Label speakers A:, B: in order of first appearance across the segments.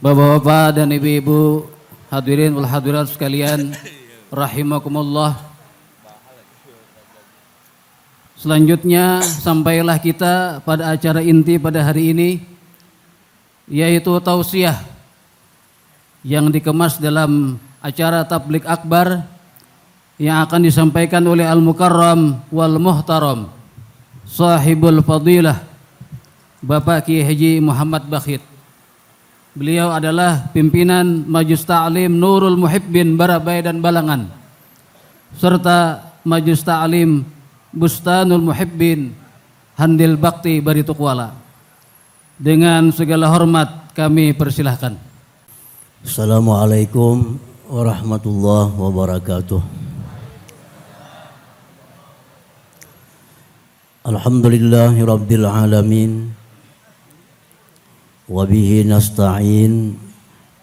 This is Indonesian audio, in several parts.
A: Bapak-bapak dan ibu-ibu, hadirin wal hadirat sekalian, rahimakumullah. Selanjutnya sampailah kita pada acara inti pada hari ini, yaitu tausiah yang dikemas dalam acara tabligh akbar yang akan disampaikan oleh Al-Mukarram wal Muhtaram Sahibul Fadilah Bapak Kiai Haji Muhammad Bakhit. Beliau adalah pimpinan Majelis Ta'lim Nurul Muhibbin Barabai dan Balangan, serta Majelis Ta'lim Bustanul Muhibbin Handil Bakti Baritukwala. Dengan segala hormat kami persilahkan.
B: Assalamualaikum warahmatullahi wabarakatuh. Alhamdulillahi rabbil alamin. Wabihi nasta'in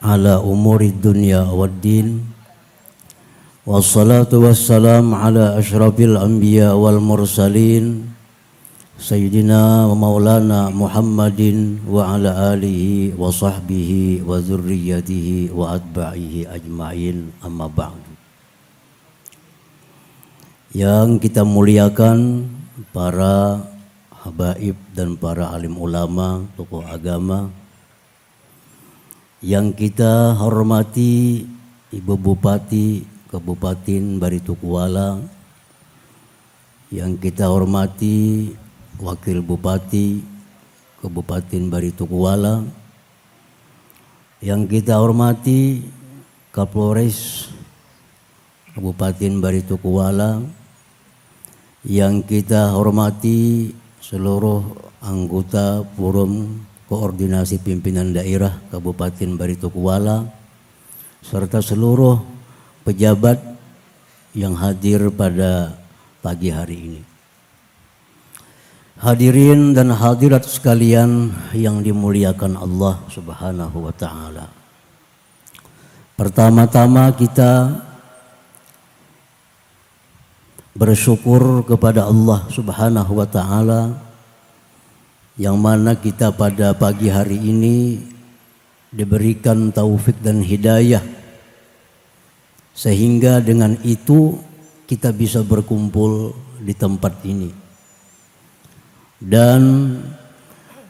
B: ala umuri dunya waddin. Wassalatu wassalam ala ashrafil anbiya wal mursalin Sayyidina wa maulana Muhammadin wa ala alihi wa sahbihi wa zurriyatihi wa atba'ihi ajma'in, amma ba'du. Yang kita muliakan para habaib dan para alim ulama, tokoh agama, yang kita hormati Ibu Bupati Kabupaten Baritukwala, yang kita hormati Wakil Bupati Kabupaten Baritukwala, yang kita hormati Kapolres Kabupaten Baritukwala, yang kita hormati seluruh anggota Forum Koordinasi Pimpinan Daerah Kabupaten Baritukwala, serta seluruh pejabat yang hadir pada pagi hari ini. Hadirin dan hadirat sekalian yang dimuliakan Allah Subhanahu wa ta'ala. Pertama-tama kita bersyukur kepada Allah Subhanahu wa ta'ala, yang mana kita pada pagi hari ini diberikan taufik dan hidayah, sehingga dengan itu kita bisa berkumpul di tempat ini. Dan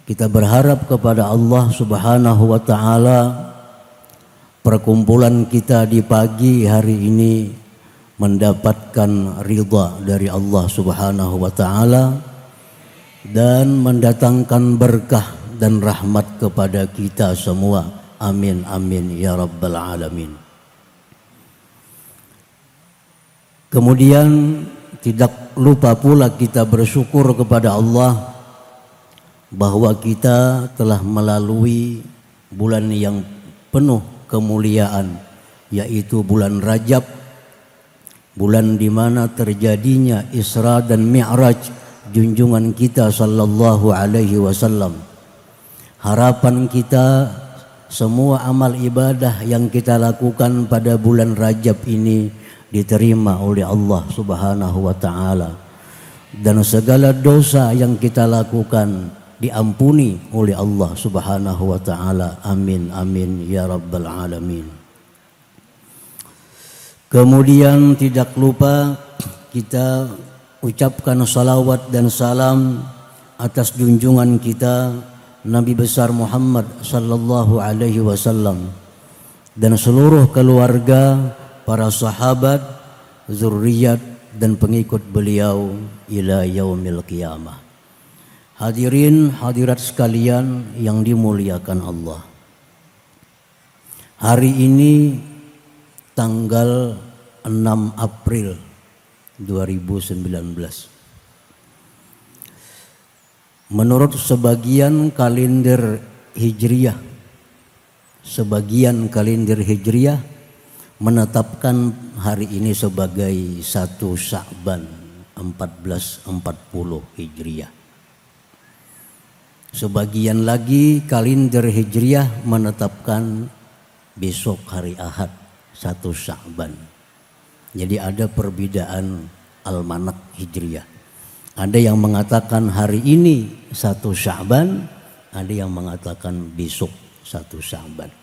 B: kita berharap kepada Allah Subhanahu wa ta'ala, perkumpulan kita di pagi hari ini mendapatkan ridha dari Allah Subhanahu wa ta'ala dan mendatangkan berkah dan rahmat kepada kita semua. Amin amin ya rabbal alamin. Kemudian tidak lupa pula kita bersyukur kepada Allah bahwa kita telah melalui bulan yang penuh kemuliaan, yaitu bulan Rajab, bulan di mana terjadinya Isra dan Mi'raj junjungan kita sallallahu alaihi wasallam. Harapan kita semua amal ibadah yang kita lakukan pada bulan Rajab ini diterima oleh Allah Subhanahu wa ta'ala, dan segala dosa yang kita lakukan diampuni oleh Allah Subhanahu wa ta'ala. Amin amin ya rabbal alamin. Kemudian tidak lupa kita ucapkan salawat dan salam atas junjungan kita Nabi besar Muhammad sallallahu alaihi wasallam dan seluruh keluarga, para sahabat, zurriyat dan pengikut beliau ila yaumil qiyamah. Hadirin hadirat sekalian yang dimuliakan Allah. Hari ini tanggal 6 April 2019. Menurut sebagian kalender Hijriyah, menetapkan hari ini sebagai 1 Sya'ban 1440 Hijriyah. Sebagian lagi kalender Hijriyah menetapkan besok hari Ahad 1 Sya'ban. Jadi ada perbedaan almanak Hijriyah. Ada yang mengatakan hari ini 1 Sya'ban, ada yang mengatakan besok 1 Sya'ban.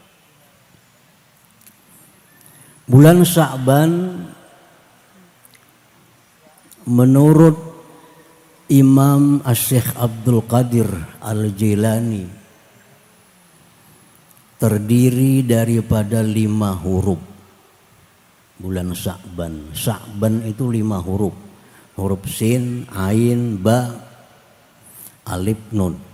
B: Bulan Sya'ban menurut Imam Asy-Syaikh Abdul Qadir Al-Jilani terdiri daripada 5 huruf. Bulan Sya'ban. Sya'ban itu 5 huruf. Huruf sin, ain, ba, alif, nun.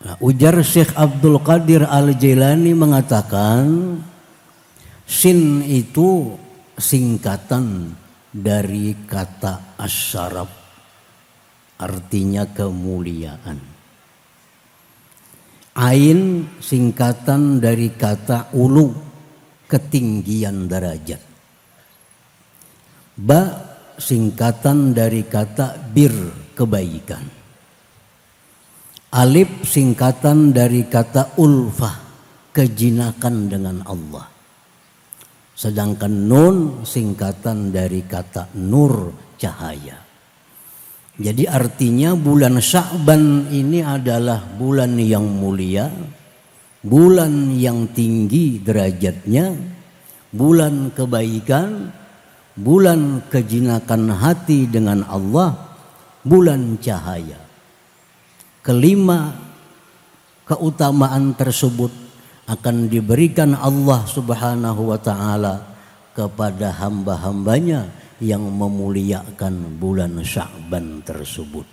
B: Nah, ujar Syekh Abdul Qadir Al-Jilani mengatakan sin itu singkatan dari kata asyaraf, artinya kemuliaan. Ain singkatan dari kata ulu, ketinggian derajat. Ba singkatan dari kata bir, kebaikan. Alif singkatan dari kata ulfah, kejinakan dengan Allah. Sedangkan nun singkatan dari kata nur, cahaya. Jadi artinya bulan Sya'ban ini adalah bulan yang mulia, bulan yang tinggi derajatnya, bulan kebaikan, bulan kejinakan hati dengan Allah, bulan cahaya. Kelima keutamaan tersebut akan diberikan Allah Subhanahu wa ta'ala kepada hamba-hambanya yang memuliakan bulan Sya'ban tersebut.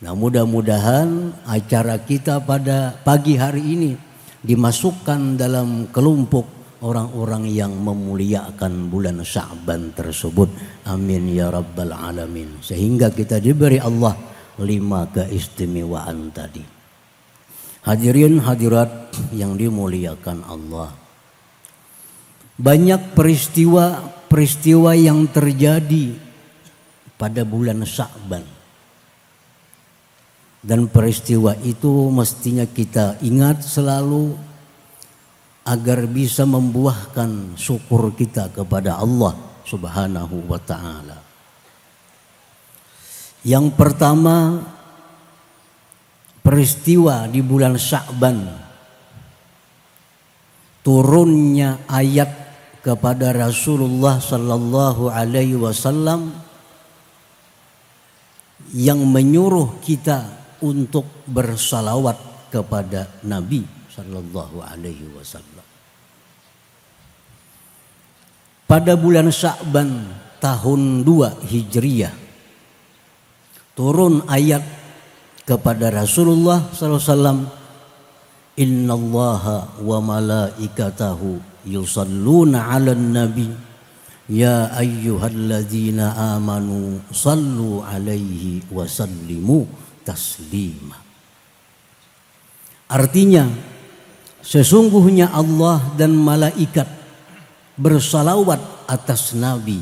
B: Nah, mudah-mudahan acara kita pada pagi hari ini dimasukkan dalam kelompok orang-orang yang memuliakan bulan Sya'ban tersebut. Amin ya rabbal alamin. Sehingga kita diberi Allah 5 keistimewaan tadi. Hadirin hadirat yang dimuliakan Allah. Banyak peristiwa yang terjadi pada bulan Sya'ban. Dan peristiwa itu mestinya kita ingat selalu agar bisa membuahkan syukur kita kepada Allah Subhanahu wa ta'ala. Yang pertama, peristiwa di bulan Sya'ban, turunnya ayat kepada Rasulullah sallallahu alaihi wasallam yang menyuruh kita untuk bersalawat kepada Nabi sallallahu alaihi wasallam. Pada bulan Sya'ban tahun 2 Hijriyah turun ayat kepada Rasulullah sallallahu alaihi wasallam, innallaha wa malaikatahu yusalluna 'alan nabi ya ayyuhalladzina amanu sallu 'alaihi wa sallimu taslima. Artinya sesungguhnya Allah dan malaikat bersalawat atas nabi.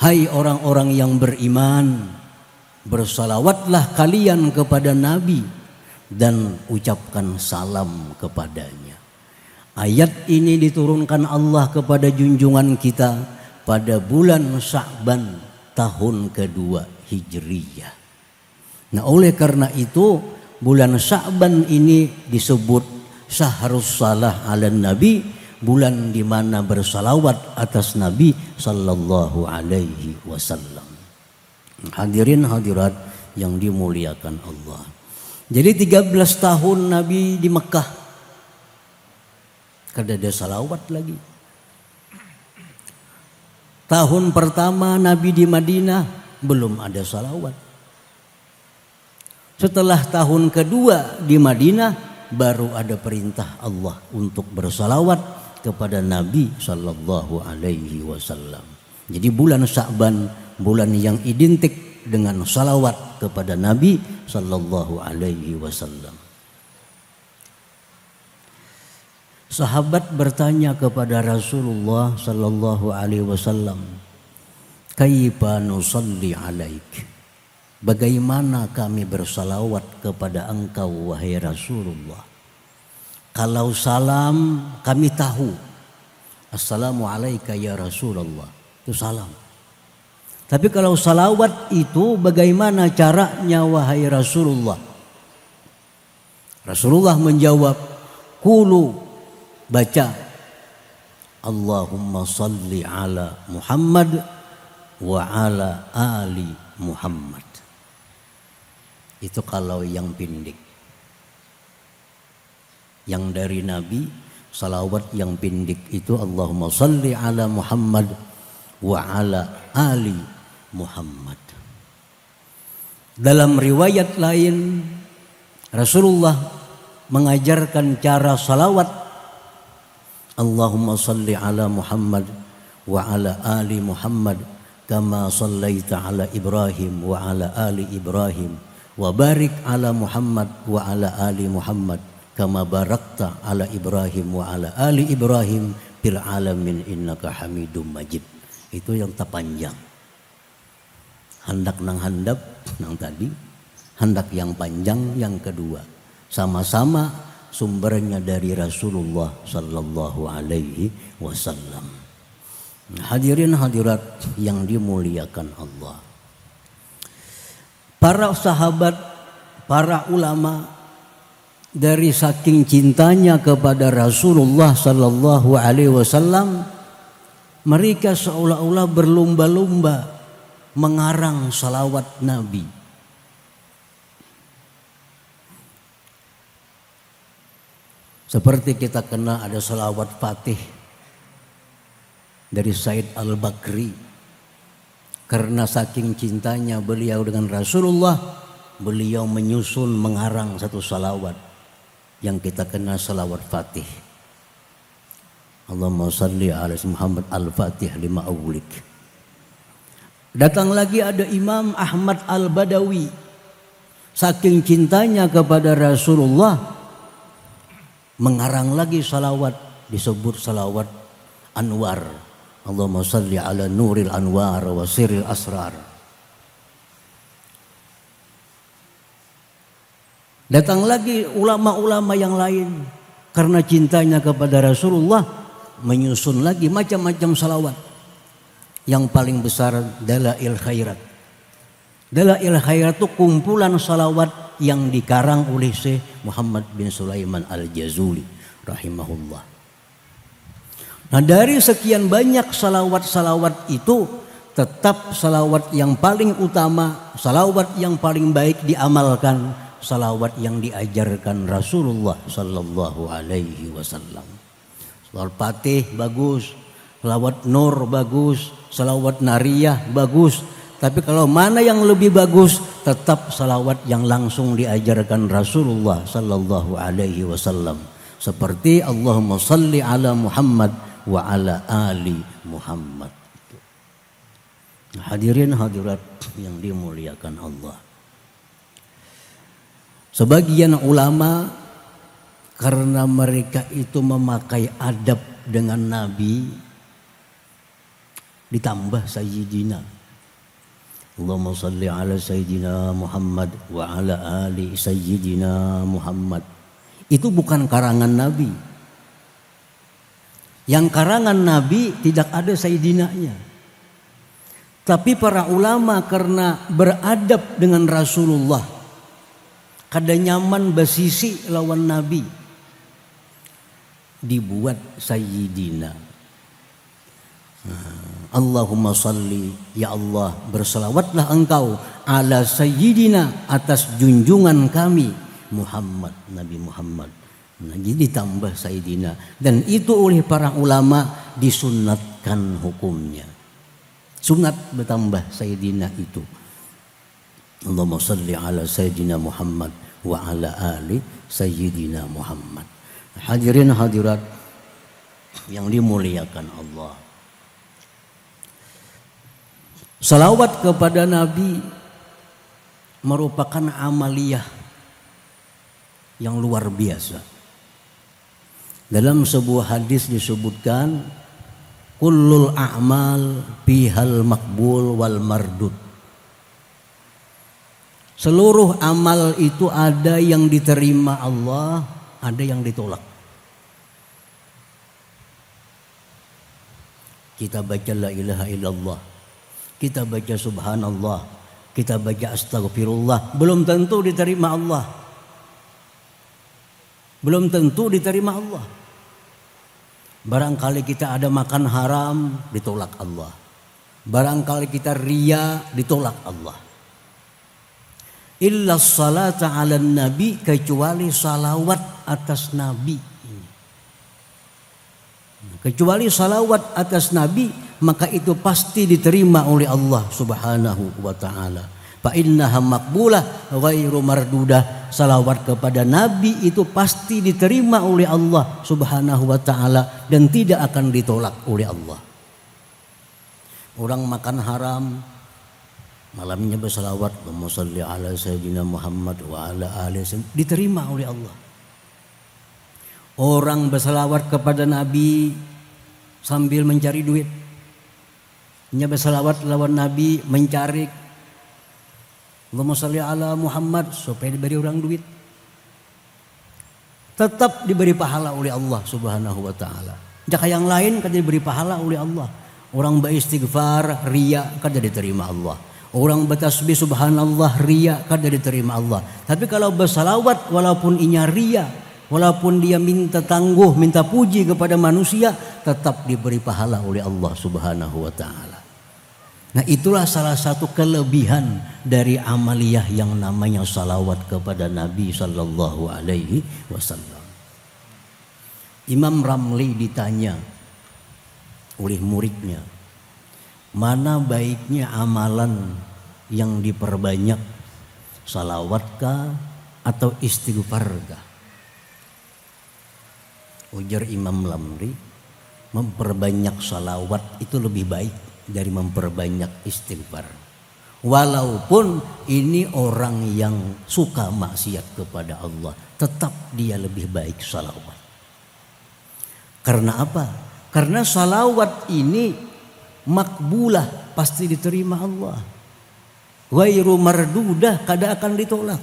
B: Hai orang-orang yang beriman, bersalawatlah kalian kepada nabi dan ucapkan salam kepadanya. Ayat ini diturunkan Allah kepada junjungan kita pada bulan Sya'ban tahun kedua Hijriyah. Nah, oleh karena itu bulan Sya'ban ini disebut Syahrus Salah 'alan Nabi, bulan di mana bersalawat atas Nabi sallallahu alaihi wasallam. Hadirin hadirat yang dimuliakan Allah. Jadi 13 tahun Nabi di Mekah, kada ada salawat lagi. Tahun pertama Nabi di Madinah belum ada salawat. Setelah tahun kedua di Madinah baru ada perintah Allah untuk bersalawat kepada Nabi sallallahu alaihi wasallam. Jadi bulan Sya'ban bulan yang identik dengan salawat kepada Nabi sallallahu alaihi wasallam. Sahabat bertanya kepada Rasulullah sallallahu alaihi wasallam, "Kaifa nusalli alaik?" Bagaimana kami bersalawat kepada engkau wahai Rasulullah? Kalau salam kami tahu, assalamu alayka ya Rasulullah, itu salam. Tapi kalau salawat itu bagaimana caranya wahai Rasulullah? Rasulullah menjawab, Qulu, baca, Allahumma salli ala Muhammad wa ala ali Muhammad. Itu kalau yang pindik. Yang dari Nabi, salawat yang pindik itu Allahumma salli ala Muhammad wa ala ali Muhammad. Dalam riwayat lain Rasulullah mengajarkan cara salawat, Allahumma salli ala Muhammad wa ala ali Muhammad kama sallaita ala Ibrahim wa ala ali Ibrahim wa barik ala Muhammad wa ala ali Muhammad kama barakta ala Ibrahim wa ala ali Ibrahim fil alamin innaka Hamidum Majid. Itu yang terpanjang. Handak nang handap nang tadi, handak yang panjang yang kedua. Sama-sama sumbernya dari Rasulullah sallallahu alaihi wasallam. Hadirin hadirat yang dimuliakan Allah. Para sahabat, para ulama dari saking cintanya kepada Rasulullah sallallahu alaihi wasallam, mereka seolah-olah berlomba-lomba mengarang salawat Nabi. Seperti kita kenal ada salawat Fatih dari Said Al-Bakri. Karena saking cintanya beliau dengan Rasulullah, beliau menyusun mengarang satu salawat yang kita kenal salawat Fatih. Allahumma salli ala Muhammad al-Fatih lima awlik. Datang lagi ada Imam Ahmad Al-Badawi. Saking cintanya kepada Rasulullah, mengarang lagi salawat, disebut salawat Anwar. Allahumma salli ala nuril anwar wa sirril asrar. Datang lagi ulama-ulama yang lain, karena cintanya kepada Rasulullah, menyusun lagi macam-macam salawat. Yang paling besar Dalail Khairat. Dalail Khairat itu kumpulan salawat yang dikarang oleh Syekh Muhammad bin Sulaiman Al-Jazuli rahimahullah. Nah, dari sekian banyak salawat-salawat itu, tetap salawat yang paling utama, salawat yang paling baik diamalkan, salawat yang diajarkan Rasulullah sallallahu alaihi wasallam. Salawat Fatih bagus, salawat Nur bagus, salawat Nariyah bagus. Tapi kalau mana yang lebih bagus, tetap salawat yang langsung diajarkan Rasulullah sallallahu alaihi wasallam. Seperti Allahumma salli ala Muhammad wa ala ali Muhammad. Hadirin hadirat yang dimuliakan Allah. Sebagian ulama karena mereka itu memakai adab dengan Nabi, ditambah Sayyidina. Allahumma salli ala Sayyidina Muhammad wa ala ali Sayyidina Muhammad. Itu bukan karangan Nabi. Yang karangan Nabi tidak ada Sayyidinanya. Tapi para ulama karena beradab dengan Rasulullah, kada nyaman basisi lawan Nabi, dibuat Sayyidina. Allahumma salli, ya Allah berselawatlah engkau ala Sayyidina, atas junjungan kami Muhammad, Nabi Muhammad. Nah, jadi ditambah Sayyidina, dan itu oleh para ulama disunnatkan hukumnya. Sunat bertambah Sayyidina itu. Allahumma salli ala Sayyidina Muhammad wa ala ali Sayyidina Muhammad. Hadirin hadirat yang dimuliakan Allah. Salawat kepada Nabi merupakan amaliyah yang luar biasa. Dalam sebuah hadis disebutkan, kullul a'mal bihal makbul wal mardud. Seluruh amal itu ada yang diterima Allah, ada yang ditolak. Kita baca la ilaha illallah, kita baca subhanallah, kita baca astagfirullah, belum tentu diterima Allah. belum tentu diterima Allah. Barangkali kita ada makan haram, ditolak Allah. Barangkali kita riya, ditolak Allah. Illa salata ala nabi, kecuali salawat atas nabi. Kecuali salawat atas nabi, maka itu pasti diterima oleh Allah subhanahu wa ta'ala. Fa innaha maqbulah ghairu mardudah. Salawat kepada nabi itu pasti diterima oleh Allah subhanahu wa ta'ala dan tidak akan ditolak oleh Allah. Orang makan haram, malamnya bersalawat, Allahumma shalli ala sayyidina Muhammad wa ala alihi, diterima oleh Allah. Orang bersalawat kepada nabi sambil mencari duit, nya bersalawat lawan nabi mencari Allahumma shalli ala Muhammad supaya diberi orang duit, tetap diberi pahala oleh Allah subhanahu wa ta'ala. Jika yang lain kan diberi pahala oleh Allah. Orang beristighfar riya kan diterima Allah. Orang bertasbih subhanallah riya kan diterima Allah. Tapi kalau bersalawat walaupun inya riya, walaupun dia minta tangguh, minta puji kepada manusia, tetap diberi pahala oleh Allah subhanahu wa ta'ala. Nah, itulah salah satu kelebihan dari amaliyah yang namanya salawat kepada Nabi sallallahu alaihi wasallam. Imam Ramli ditanya oleh muridnya, mana baiknya amalan yang diperbanyak, salawatkah atau istighfarkah? Ujar Imam Ramli, memperbanyak salawat itu lebih baik dari memperbanyak istighfar. Walaupun ini orang yang suka maksiat kepada Allah, tetap dia lebih baik salawat. Karena apa? Karena salawat ini makbulah, pasti diterima Allah. Ghairu mardudah, kada akan ditolak.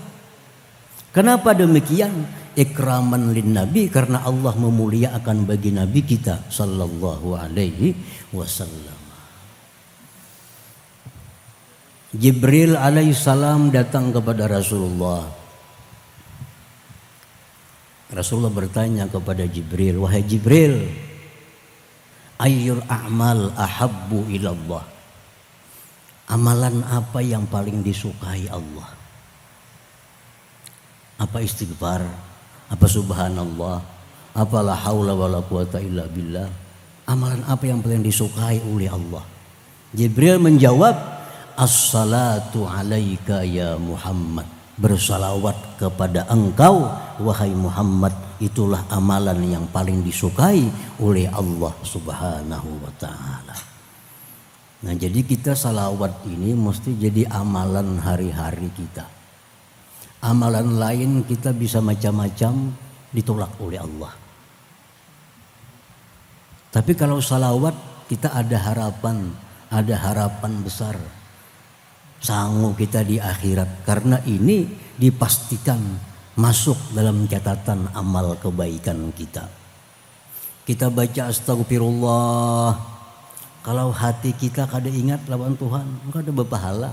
B: Kenapa demikian? Ikraman lin nabi, karena Allah memuliakan bagi nabi kita sallallahu alaihi wasallam. Jibril alaihissalam datang kepada Rasulullah. Rasulullah bertanya kepada Jibril, wahai Jibril, ayyul a'mal ahabbu ilallah, amalan apa yang paling disukai Allah? Apa istighfar? Apa subhanallah? Apa la haula wala quwata illa billah? Amalan apa yang paling disukai oleh Allah? Jibril menjawab, as-salatu alaika ya Muhammad, bersalawat kepada engkau wahai Muhammad, itulah amalan yang paling disukai oleh Allah subhanahu wa ta'ala. Nah, jadi kita salawat ini mesti jadi amalan hari-hari kita. Amalan lain kita bisa macam-macam, ditolak oleh Allah. Tapi kalau salawat kita ada harapan besar, sanggup kita di akhirat, karena ini dipastikan masuk dalam catatan amal kebaikan kita. Kita baca astagfirullah, kalau hati kita kada ingat lawan Tuhan, kada berpahala.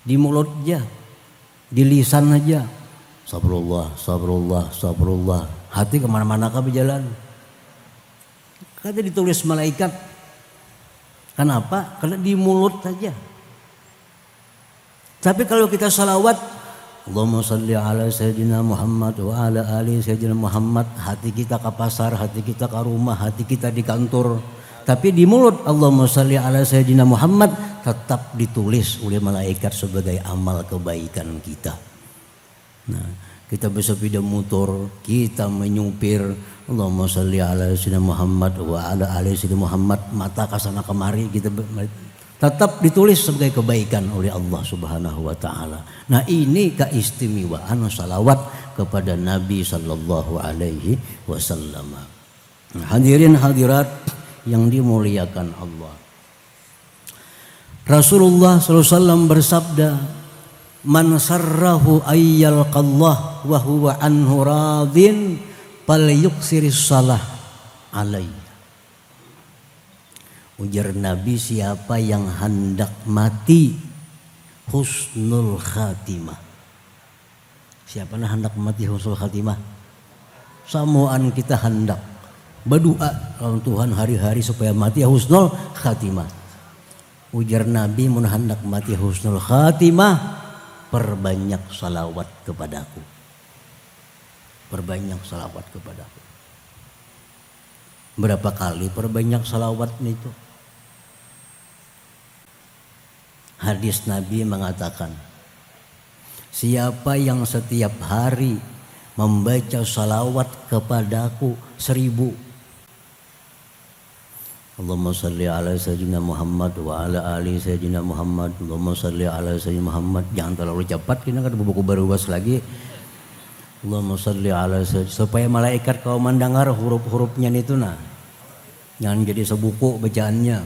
B: Di mulut aja, di lisan aja, sabrullah, sabrullah, sabrullah, hati kemana-mana kah berjalan? Kada ditulis malaikat. Kenapa? Karena di mulut saja. Tapi kalau kita salawat, Allahumma shalli ala sayyidina Muhammad wa ala ali sayyidina Muhammad, hati kita ke pasar, hati kita ke rumah, hati kita di kantor. Tapi di mulut Allahumma shalli ala sayyidina Muhammad tetap ditulis oleh malaikat sebagai amal kebaikan kita. Nah, kita bersepeda motor, kita menyupir, Allahumma shalli ala sayyidina Muhammad wa ala ali sayyidina Muhammad, mata kesana kemari kita tetap ditulis sebagai kebaikan oleh Allah subhanahu wa ta'ala. Nah, ini keistimewaan salawat kepada Nabi sallallahu alaihi wasallam. Nah, hadirin hadirat yang dimuliakan Allah, Rasulullah sallallahu alaihi wasallam bersabda, man sarrahu ayyalqallah wa huwa anhu radin falyuksiris salah alaihi. Ujar Nabi, siapa yang hendak mati husnul khatimah, Siapa nah hendak mati husnul khatimah? Samuan kita hendak berdoa lawan Tuhan hari-hari supaya mati husnul khatimah. Ujar Nabi, mun hendak mati husnul khatimah, perbanyak salawat kepadaku. Perbanyak salawat kepadaku. Berapa kali perbanyak salawat itu? Hadis Nabi mengatakan, siapa yang setiap hari membaca salawat kepadaku 1000. Allahumma salli ala sayyidina Muhammad wa ala ali sayyidina Muhammad. Allahumma salli ala sayyidina Muhammad. Jangan terlalu cepat, kita kan buku baru lagi. Allahumma salli ala sayyidina, supaya malaikat kau mendengar huruf-hurufnya itu nah. Jangan jadi sebuku bacaannya.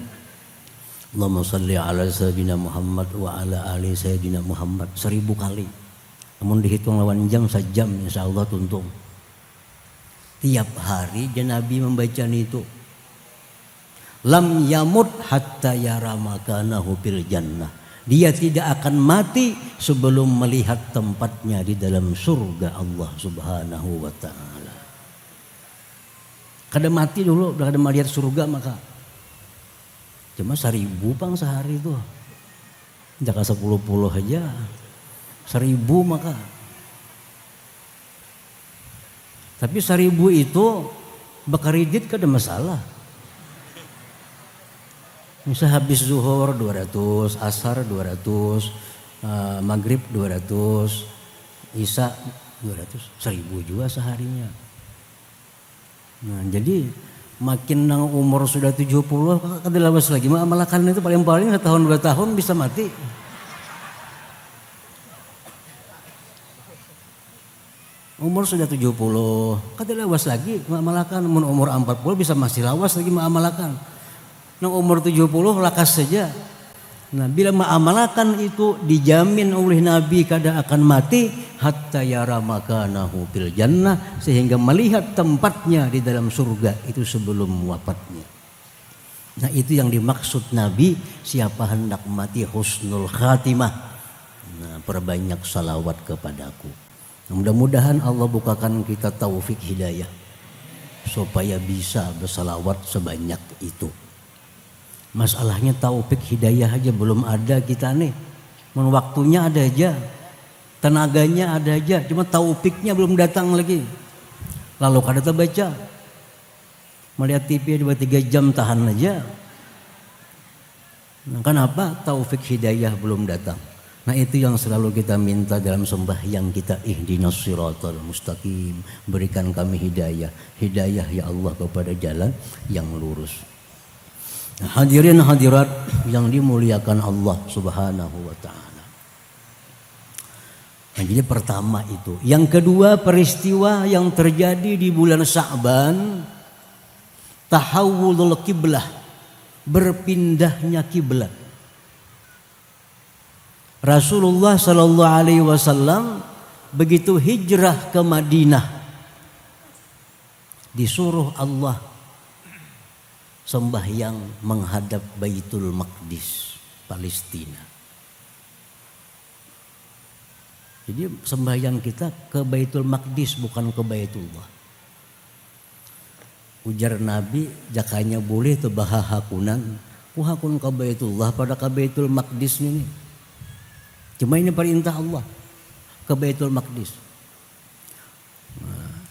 B: Allahumma salli ala sayyidina Muhammad wa ala ali sayyidina Muhammad 1000 kali. Namun dihitung lawan jam sejam insyaallah tuntung. Tiap hari Nabi membaca itu. Lam yamut hatta yara makanahu fil jannah. Dia tidak akan mati sebelum melihat tempatnya di dalam surga Allah Subhanahu wa taala. Kada mati dulu, kada melihat surga maka. Cuma 1000 pang sehari itu. Jaka 10 aja. 1000 maka. Tapi 1000 itu bakaridit kada masalah. Misal habis zuhur 200, asar 200, maghrib 200, isya 200, 1000 juga seharinya. Nah jadi makin nang umur sudah 70 kada lawas lagi. Amalakan itu paling-paling 1 tahun 2 tahun bisa mati. Umur sudah 70 kada lawas lagi amalakan. Umur 40 bisa masih lawas lagi amalakan. Nang umur 70 lakas saja. Nah bila mengamalkan itu dijamin oleh Nabi kada akan mati hatta yara makanahu fil jannah, sehingga melihat tempatnya di dalam surga itu sebelum wafatnya. Nah itu yang dimaksud Nabi, siapa hendak mati husnul khatimah, nah perbanyak salawat kepadaku. Nah, mudah-mudahan Allah bukakan kita taufik hidayah supaya bisa bersalawat sebanyak itu. Masalahnya taufik hidayah aja belum ada kita nih. Waktunya ada aja, tenaganya ada aja, cuma taufiknya belum datang lagi. Lalu kada terbaca, melihat TV 2-3 jam tahan aja. Nah, kenapa taufik hidayah belum datang? Nah itu yang selalu kita minta dalam sembahyang kita, ihdinas siratal mustaqim, berikan kami hidayah, hidayah ya Allah kepada jalan yang lurus. Hadirin hadirat yang dimuliakan Allah Subhanahu wa taala. Nah, jadi pertama itu. Yang kedua, peristiwa yang terjadi di bulan Sya'ban, tahawulul kiblah, berpindahnya kiblat. Rasulullah sallallahu alaihi wasallam begitu hijrah ke Madinah, disuruh Allah sembahyang menghadap Baitul Maqdis, Palestina. Jadi sembahyang kita ke Baitul Maqdis bukan ke Baitullah. Ujar Nabi, jakanya boleh tuh bahahakunan, kuhakun ke Baitullah pada ke Baitul Maqdis ini. Cuma ini perintah Allah ke Baitul Maqdis. Nah,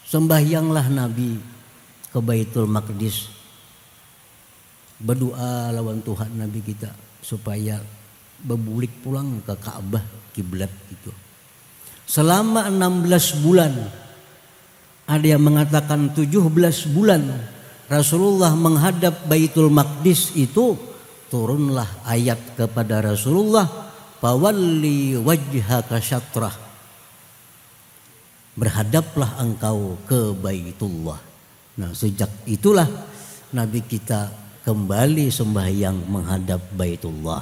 B: sembahyanglah Nabi ke Baitul Maqdis, berdoa lawan Tuhan Nabi kita supaya berbulik pulang ke Ka'bah kiblat itu. Selama 16 bulan, ada yang mengatakan 17 bulan Rasulullah menghadap Baitul Maqdis itu, turunlah ayat kepada Rasulullah, fawalli wajhaka syatrah, berhadaplah engkau ke Baitullah. Nah sejak itulah Nabi kita kembali sembahyang menghadap Baitullah.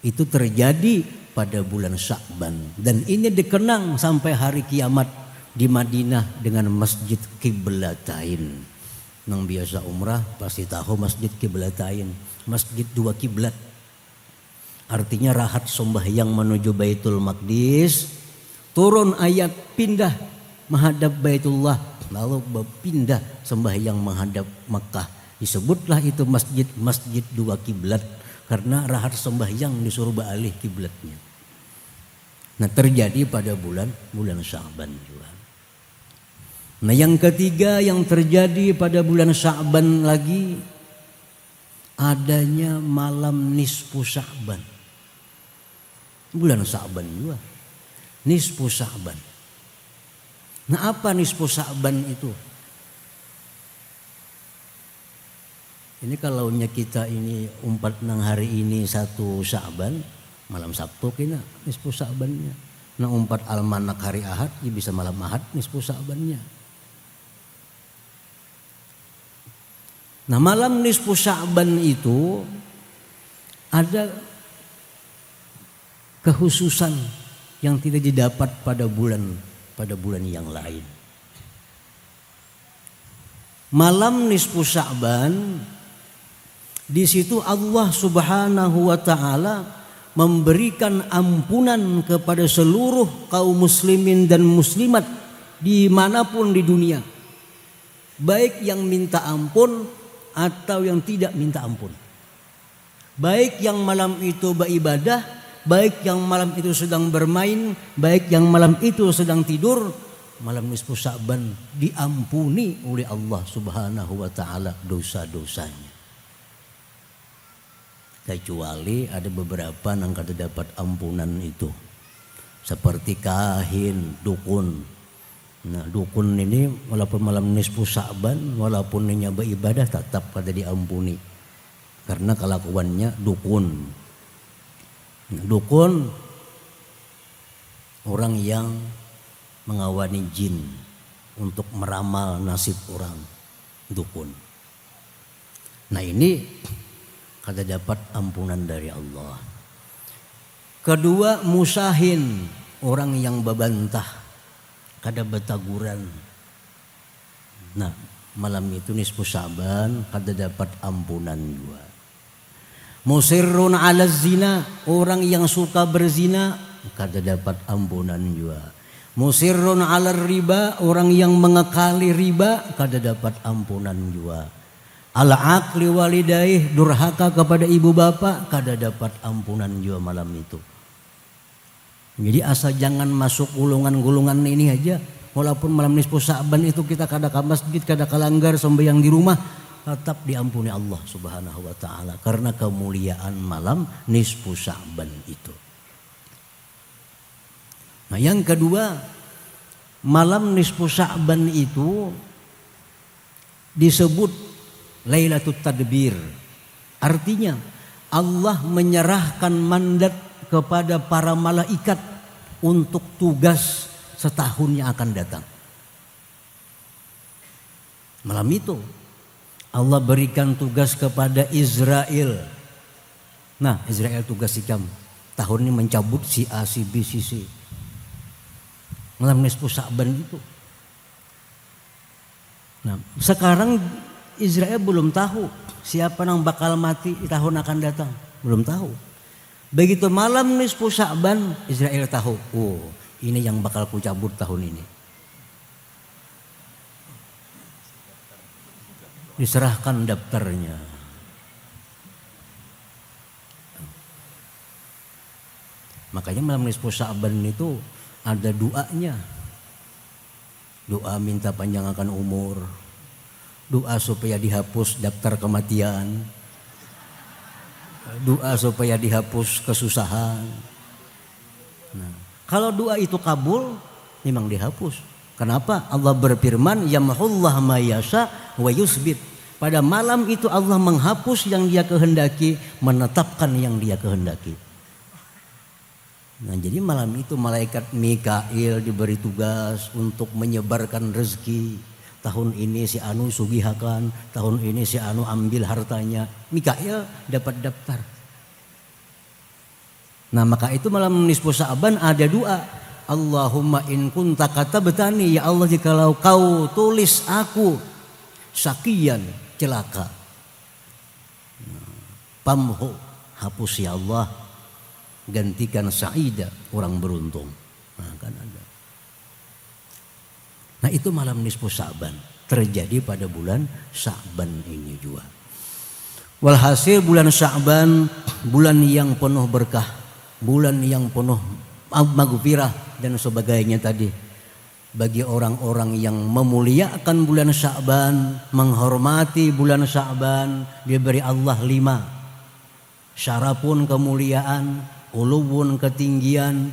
B: Itu terjadi pada bulan Sya'ban, dan ini dikenang sampai hari kiamat di Madinah dengan Masjid Qiblatain. Nang biasa umrah pasti tahu Masjid Qiblatain, masjid 2 kiblat. Artinya rahat sembahyang menuju Baitul Maqdis, turun ayat pindah menghadap Baitullah, lalu berpindah sembahyang menghadap Mekah. Disebutlah itu masjid dua kiblat karena rahat sembahyang disuruh beralih kiblatnya. Nah, terjadi pada bulan Sya'ban juga. Nah, yang ketiga yang terjadi pada bulan Sya'ban lagi adanya malam nisfu Sya'ban. Bulan Sya'ban juga. Nisfu Sya'ban. Nah, apa nisfu Sya'ban itu? Ini kalaunya kita ini umpat nang hari ini 1 Sya'ban, malam Sabtu kena nisfu Sya'bannya. Nah, umpat almanak hari Ahad, ya bisa malam Ahad nisfu Sya'bannya. Nah, malam nisfu Sya'ban itu ada kekhususan yang tidak didapat pada bulan yang lain. Malam nisfu Sya'ban, di situ Allah Subhanahu wa taala memberikan ampunan kepada seluruh kaum muslimin dan muslimat dimanapun di dunia, baik yang minta ampun atau yang tidak minta ampun, baik yang malam itu beribadah, baik yang malam itu sedang bermain, baik yang malam itu sedang tidur. Malam nisfu Sya'ban diampuni oleh Allah Subhanahu wa taala dosa-dosanya. Kecuali ada beberapa yang kada dapat ampunan itu, seperti kahin, dukun. Nah, dukun ini walaupun malam nisfu Sya'ban, walaupun dia beribadah tetap kada diampuni karena kelakuannya dukun. Nah, dukun orang yang mengawani jin untuk meramal nasib orang, dukun. Nah, ini kada dapat ampunan dari Allah. Kedua, musahin, orang yang babantah, kada betaguran. Nah, malam itu nisfu Sya'ban kada dapat ampunan juga. Musirrun 'ala zina, orang yang suka berzina kada dapat ampunan juga. Musirrun 'ala riba, orang yang mengekali riba kada dapat ampunan juga. Al-aqli walidaih, durhaka kepada ibu bapak kada dapat ampunan juga malam itu. Jadi asal jangan masuk gulungan-gulungan ini aja. Walaupun malam nisfu Sya'ban itu kita kada ke masjid, kada kelanggar sembahyang di rumah, tetap diampuni Allah Subhanahu wa taala karena kemuliaan malam nisfu Sya'ban itu. Nah, yang kedua, malam nisfu Sya'ban itu disebut Lailatul Tadbir. Artinya Allah menyerahkan mandat kepada para malaikat untuk tugas setahun yang akan datang. Malam itu Allah berikan tugas kepada Israel. Nah, Israel tugas ikam tahun ini mencabut si A, si B, si C. Malam nisfu Sya'ban itu. Nah, sekarang Israel belum tahu siapa yang bakal mati di tahun akan datang, belum tahu. Begitu malam nisfu Sya'ban, Israel tahu, oh ini yang bakal kucabut tahun ini. Diserahkan daftarnya. Makanya malam nisfu Sya'ban itu ada doanya. Doa minta panjangkan umur, doa supaya dihapus daftar kematian, doa supaya dihapus kesusahan. Nah, kalau doa itu kabul, memang dihapus. Kenapa? Allah berfirman, yamhullah ma yasha wa yusbit. Pada malam itu Allah menghapus yang Dia kehendaki, menetapkan yang Dia kehendaki. Nah, jadi malam itu malaikat Mikail diberi tugas untuk menyebarkan rezeki. Tahun ini si anu sugihakan, tahun ini si anu ambil hartanya. Mikail dapat daftar. Nah, maka itu malam nisfu Sya'ban ada doa. Allahumma in kunta katabtani, ya Allah jikalau kau tulis aku syaqiyan, celaka. Pamhu, hapus ya Allah, gantikan sa'ida, orang beruntung. Nah, kan ada. Nah itu malam nisfu Sya'ban. Terjadi pada bulan Sya'ban ini juga. Walhasil bulan Sya'ban bulan yang penuh berkah, bulan yang penuh maghfirah dan sebagainya tadi. Bagi orang-orang yang memuliakan bulan Sya'ban, menghormati bulan Sya'ban, diberi Allah 5. Syarafun kemuliaan, uluwun ketinggian,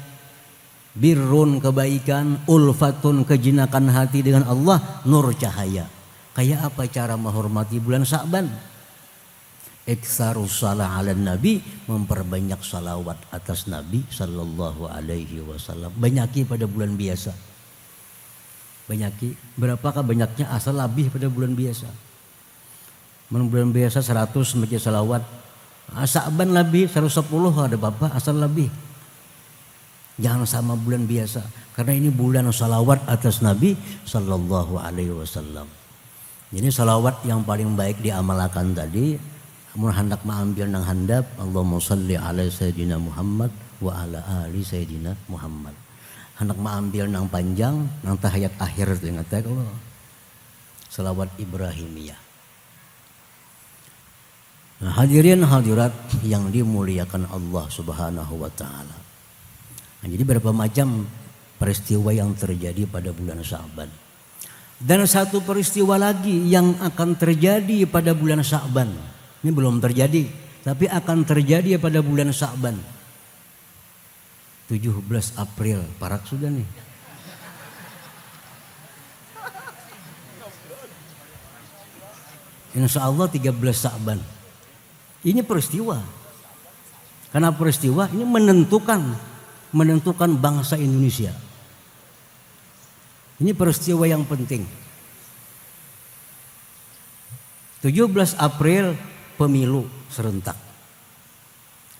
B: birrun kebaikan, ulfatun kejinakan hati dengan Allah, nur cahaya. Kayak apa cara menghormati bulan Sya'ban? Iktsarus shalah 'alan nabi, memperbanyak salawat atas Nabi sallallahu alaihi wasallam. Banyaki pada bulan biasa. Banyaki, berapakah banyaknya asal lebih pada bulan biasa? Bulan biasa 100 baca salawat. Sya'ban lebih 110 ada Bapak asal lebih. Jangan sama bulan biasa, karena ini bulan salawat atas Nabi sallallahu alaihi wasallam. Jadi salawat yang paling baik diamalkan tadi, mun hendak mengambil nang handap, Allahumma shalli ala sayyidina Muhammad wa ala ali sayyidina Muhammad. Hendak mengambil nang panjang, nang tahiyat akhir itu ingat Allah. Salawat Ibrahimiyah. Nah, hadirin hadirat yang dimuliakan Allah Subhanahu wa taala. Nah, jadi berapa macam peristiwa yang terjadi pada bulan Sya'ban. Dan satu peristiwa lagi yang akan terjadi pada bulan Sya'ban. Ini belum terjadi, tapi akan terjadi pada bulan Sya'ban. 17 April, parak sudah nih. Insya Allah 13 Sya'ban. Ini peristiwa. Karena peristiwa ini menentukan bangsa Indonesia. Ini peristiwa yang penting. 17 April pemilu serentak.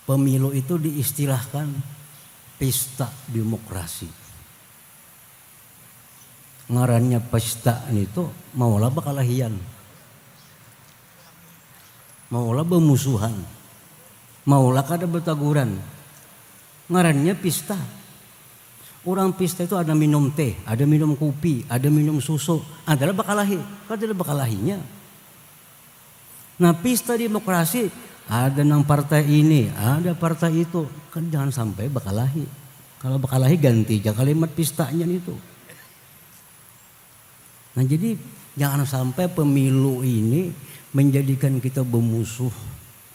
B: Pemilu itu diistilahkan pesta demokrasi. Ngarannya pesta itu maulah bakalahian. Maulah bermusuhan. Maulah kada bertaguran. Ngarannya pesta. Orang pesta itu ada minum teh, ada minum kopi, ada minum susu. Adalah bakalahi, kada bakalahinya. Nah pesta demokrasi ada nang partai ini, ada partai itu. Kan jangan sampai bakalahi. Kalau bakalahi ganti aja kalimat pestanya itu. Nah jadi jangan sampai pemilu ini menjadikan kita bermusuh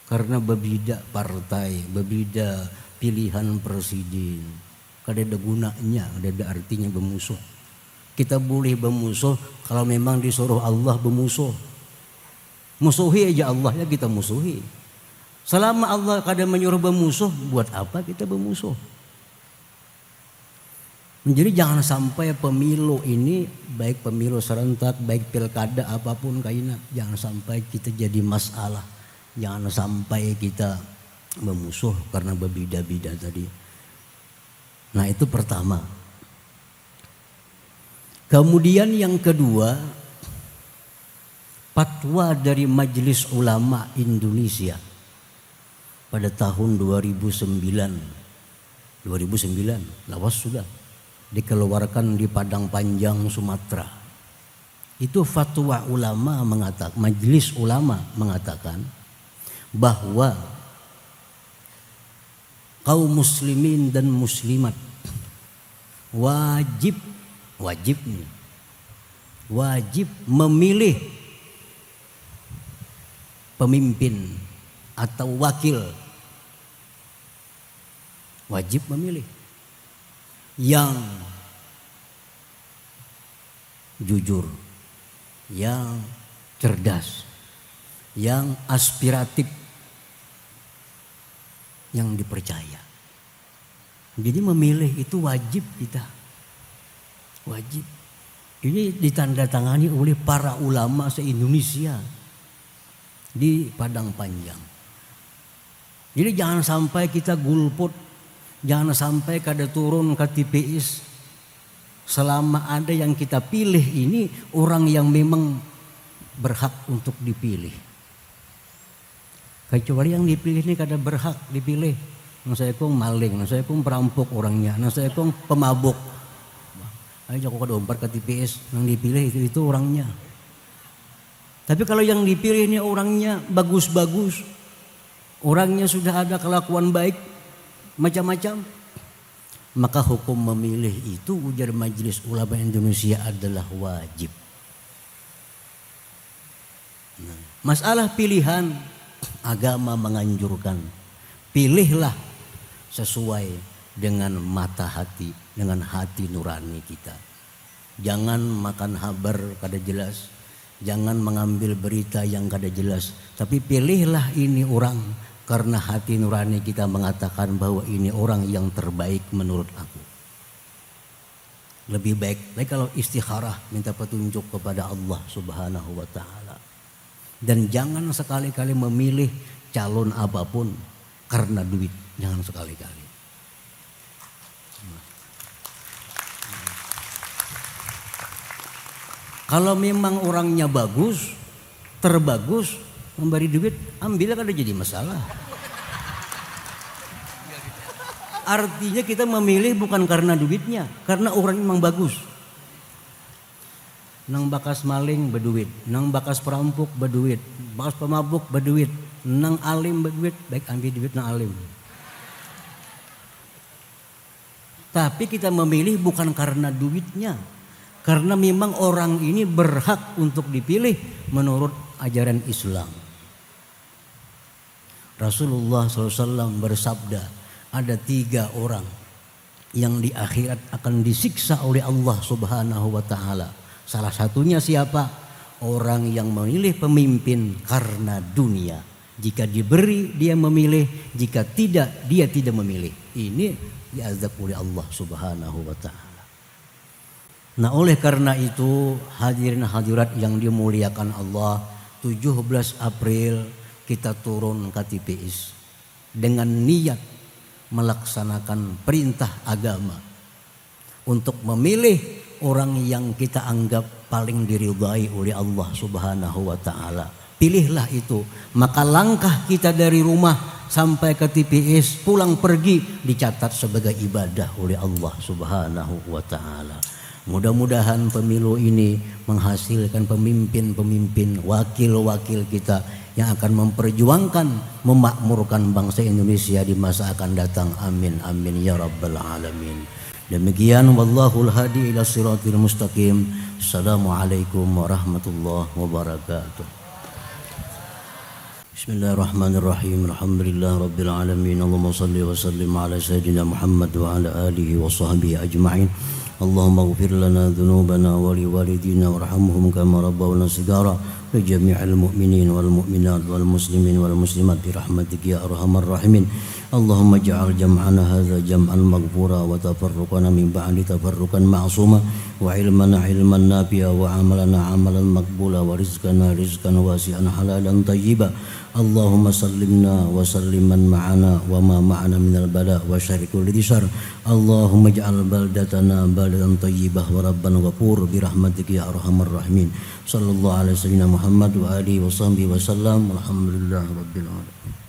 B: karena berbeda partai, berbeda pilihan presiden. Kada ada gunanya, kada ada artinya bermusuh. Kita boleh bermusuh kalau memang disuruh Allah bermusuh. Musuhi aja Allah ya kita musuhi. Selama Allah kada menyuruh bermusuh, buat apa kita bermusuh? Jadi jangan sampai pemilu ini, baik pemilu serentak, baik pilkada apapun kayaknya, jangan sampai kita jadi masalah. Jangan sampai kita memusuh karena berbeda-beda tadi. Nah itu pertama. Kemudian yang kedua, fatwa dari Majelis Ulama Indonesia pada tahun 2009, lawas sudah dikeluarkan di Padang Panjang Sumatera. Itu fatwa ulama mengatakan, Majelis Ulama mengatakan bahwa kaum muslimin dan muslimat wajib memilih pemimpin atau wakil, wajib memilih yang jujur, yang cerdas, yang aspiratif, yang dipercaya. Jadi memilih itu wajib kita. Wajib. Ini ditandatangani oleh para ulama se-Indonesia di Padang Panjang. Jadi jangan sampai kita golput, jangan sampai kada turun ke TPS. Selama ada yang kita pilih ini orang yang memang berhak untuk dipilih. Kecuali yang dipilih ini kada berhak dipilih. Nah saya kong maling, nah saya kong perampok orangnya, nah saya kong pemabuk. Ayo aku kedompat ke TPS, yang dipilih itu orangnya. Tapi kalau yang dipilih ini orangnya bagus-bagus, orangnya sudah ada kelakuan baik, macam-macam, maka hukum memilih itu ujar Majelis Ulama Indonesia adalah wajib. Nah, masalah pilihan, agama menganjurkan, pilihlah sesuai dengan mata hati, dengan hati nurani kita. Jangan makan habar kada jelas, jangan mengambil berita yang kada jelas, tapi pilihlah ini orang karena hati nurani kita mengatakan bahwa ini orang yang terbaik menurut aku. Lebih baik lagi kalau istikharah, minta petunjuk kepada Allah Subhanahu wa taala. Dan jangan sekali-kali memilih calon apapun karena duit, jangan sekali-kali. Kalau memang orangnya bagus, terbagus, memberi duit, ambil kan jadi masalah. Artinya kita memilih bukan karena duitnya, karena orang memang bagus. Nang bakas maling berduit, nang bakas perampok berduit, bakas pemabuk berduit, nang alim berduit, baik ambil duit nang alim. Tapi kita memilih bukan karena duitnya, karena memang orang ini berhak untuk dipilih menurut ajaran Islam. Rasulullah SAW bersabda, ada 3 orang yang di akhirat akan disiksa oleh Allah Subhanahu wa taala. Salah satunya siapa? Orang yang memilih pemimpin karena dunia. Jika diberi dia memilih, jika tidak dia tidak memilih. Ini diazab oleh Allah Subhanahu wa taala. Nah, oleh karena itu hadirin hadirat yang dimuliakan Allah, 17 April kita turun ke TPS dengan niat melaksanakan perintah agama untuk memilih orang yang kita anggap paling diridhai oleh Allah Subhanahu wa taala. Pilihlah itu, maka langkah kita dari rumah sampai ke TPS, pulang pergi dicatat sebagai ibadah oleh Allah Subhanahu wa taala. Mudah-mudahan pemilu ini menghasilkan pemimpin-pemimpin, wakil-wakil kita yang akan memperjuangkan, memakmurkan bangsa Indonesia di masa akan datang. Amin amin ya rabbal alamin. Demikian wallahul hadi ila siratil mustaqim. Assalamualaikum warahmatullahi wabarakatuh. Bismillahirrahmanirrahim. Alhamdulillah rabbil alamin. Allahumma salli wa sallim ala sayyidina Muhammad wa ala alihi wa sahbihi ajma'in. Allahumma ighfir lana dhunubana wa liwalidina warhamhum kama rabbawna sigara li jami'il mu'minin wal mu'minat wal muslimin wal muslimat bi rahmatika ya arhamar rahimin. Allahumma ij'al jam'ana hadza jam'an maghfura wa tafarruqana min ba'di tafarruqan ma'suma wa ilmana ilman nafi'a wa amalana amalan maqbula wa rizqana rizqan wasi'an halalan tayyiba. Allahumma sallimna wa salliman ma'ana wa ma ma'ana minal bala wa syarri kulli disar. Allahumma ij'al baldatana baldan tayyibah wa rabban ghafur bi rahmatika ya arhamar rahimin. Sallallahu alaihi wasallam Muhammad wa alihi wa sahbihi wa sallam. Alhamdulillah rabbil alamin.